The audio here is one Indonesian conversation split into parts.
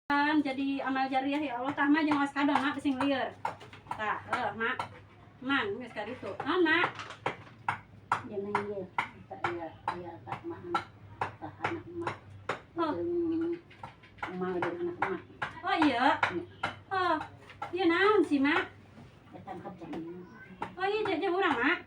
jadi amal jariah ya Allah tah mah jangan sekadang mak sing lieur tah mak man geus ka ditu mak jangan dia tak ya tak mahan tak anak mak emak dari anak mak oh iya iya naon sih mak datang kerja oh iya jadi urang mak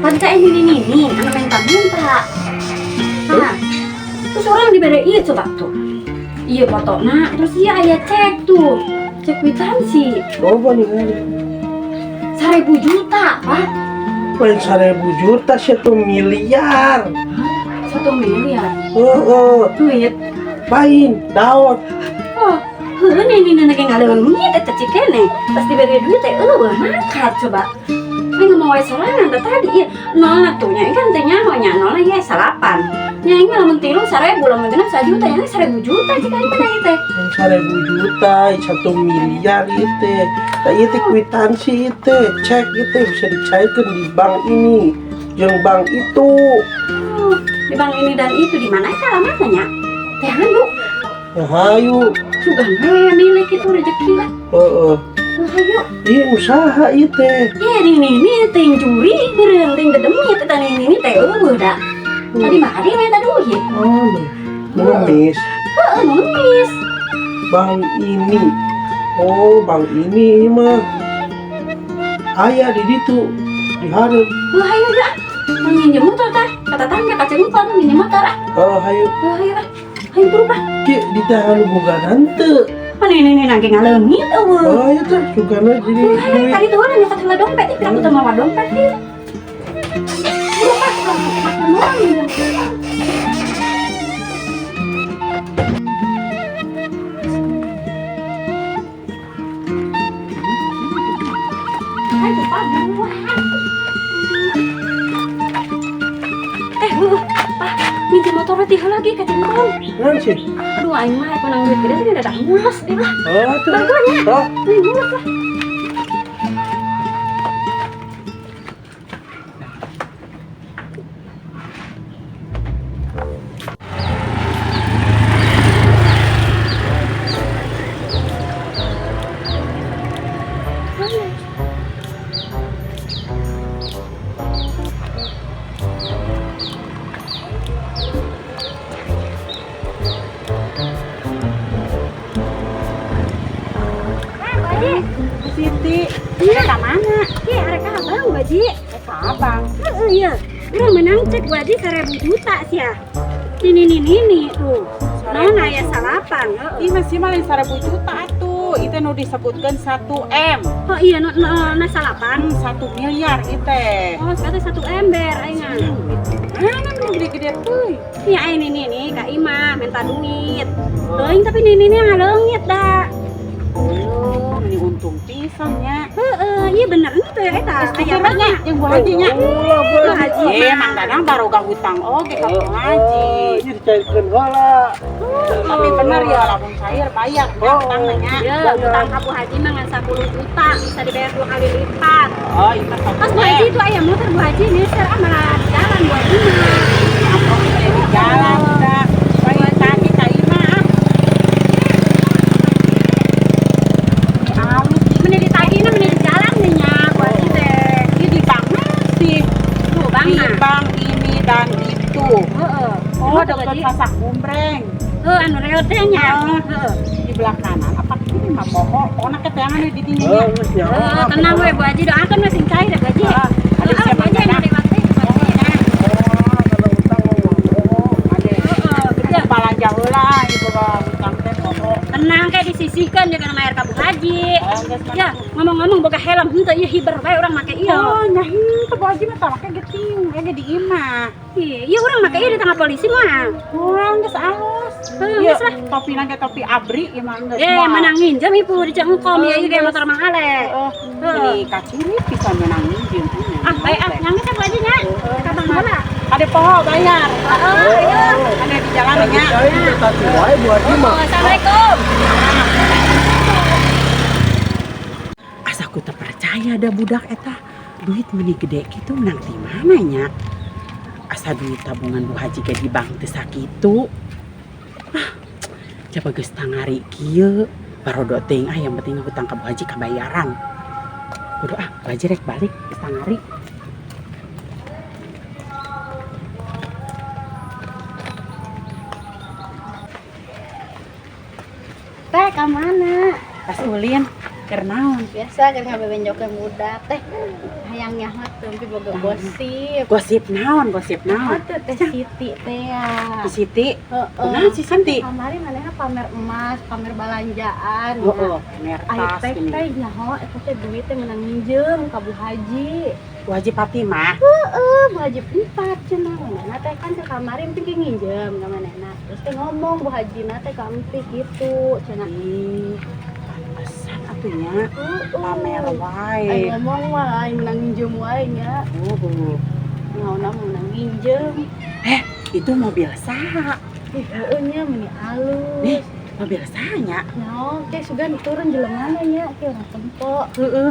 Pantai ini anak minta nah terus orang diberi iya coba tuh iya fotonya terus iya ayah cek tuh cek kwitansi berapa nih kali 1.000 juta pak paling 1.000 juta 1 miliar 1 miliar duit paling daun ini lagi ngalahin duit eta cikene pas diberi duit teh makat coba ini mau sorangan tadi ya nol tuhnya kan tanya hanya nol ya salapan yang lamun tilu 1.000 lamun genep 1 juta yang 1.000 juta jika ini pada itu 1.000 juta 1 miliar itu tak itu kwitansi itu cek itu bisa dicairkan di bank ini yang bank itu di bank ini dan itu di mana itu alamatnya teh anu ayo sudah milik itu rezeki lah ayo iya usaha itu iya ini ting curi bereng ting dedemi itu tadi ini teh dah tadi mahari minta duit numis numis bank ini bank ini mah ayah di situ di hareup ayo ya minjem motor tah kata tangga kacang lupa minjem motor ayo berubah di tangan boga henteu ini nangke ngaleungit iya teh sugana jadi duit tadi tuh orang nyekat heula dompet itu aku teu mawa dompet ieu minta motor tiga lagi ke Cingkong. Naon sih? Aduh, aing mah menang duit gede teh dadak mulus deh lah. Tuh. Bantuannya. Mulus lah. Siti, iya ke mana? Iya, mereka abang, Baji. abang. Iya, orang menang cek Baji 1.000 juta sih ya. Ini tuh. Non aya salapan. Ini masih malah 1.000 juta tuh. Itu nu disebutkan 1M. Oh iya, non salapan. 1 miliar itu. Oh, sekarang 1 ember, aing. Mana nu gede-gede tuh? Iya, ini Kak Ima minta duit. Teuing tapi ini ngaleungit dah. Oh, ini untung pisannya. Iya bener itu ya eta. Stikernya yang Bu Hajinya. Bu Haji. Mang Dadang baru gak hutang oge ka Bu Haji. Ini dicairkan heula. Tapi bener ya lamun cair bayar utangnya. Ya, utang ka Bu Haji mah ngan 10 juta bisa dibayar 2 kali lipat. Oh, itu Pas Bu Haji itu aya motor Bu Haji ini malah di jalan Bu Haji mah. di jalan udah. Bayar kaki ka Ima. Meni ditagihna meni di jalan nih nya Bu Haji teh. Ini di bank sih. Tuh, Bang. Di bank ini dan itu. Oh, dekat Pasak Bumbreng. Anu rel teh nya. Di belah kanan. Apa ini mah poho? Ona keteangan di dindingnya. Tenang we Bu Haji doakeun we sing cair ya Bu Haji. Ada siapa Bu Haji anu lewat teh. Balanja heula ieu boga utang teh poho. Tenang kayak disisihkan dengan mayar ka Bu Haji. Ya, ngomong ngomong boga helm henteu ieu hiber bae urang make ieu. Oh, nyahi ke Bu Haji mah make geting, ge di imah. Iya urang make ieu di tengah polisi mah. Kurang geus alus. Geus lah. Topi nage topi abri ieu mah geus. Menang nginjem ieu di cengkom ieu ge motor mahale. Ini kaciri pisan menang minjem. Bae nyangge teh Bu Haji nya. Ka Bang Bola. Ada poho bayar. Ada di jalannya. Saya tadi wae Bu Haji mah. Assalamualaikum. Aku tak percaya ada budak eta duit meni gede gitu menang di mana nya. Asa duit tabungan Bu Haji ge di bank teu sakitu. Coba geus tangari kieu barodo teuing yang penting hutang ka Bu Haji kabayaran. Kudu Bu Haji rek balik geus tangari. Teh ka mana? Pas ulin keur naon? Biasa keur ngabebenjokeun budak teh. Hayang nyaho teu boga gosip. Gosip naon? Gosip Oh, naon? teh Siti teh ya. Si Siti. Heeh. Si Siti. Kamari manehna pamer emas, pamer balanjaan. Heeh, pamer Ayo tas teh gini. teh nyaho eta teh duit teh menang minjem ka Bu Haji. Bu Haji Fatimah. Bu Haji 4 cenah manehna teh kan ke kamari penting nginjem ka manehna. Terus teh ngomong Bu Hajina teh ka empik gitu cenah. Pantesan atunya pamer wae. Ayo ngomong mah lain menang minjem wae nya. Ngauna menang minjem. Itu mobil saha? Heeh nya meni alus. Mobil sahanya? Nyaho teh sugan turun jelema nya ke urang tempo. Heeh.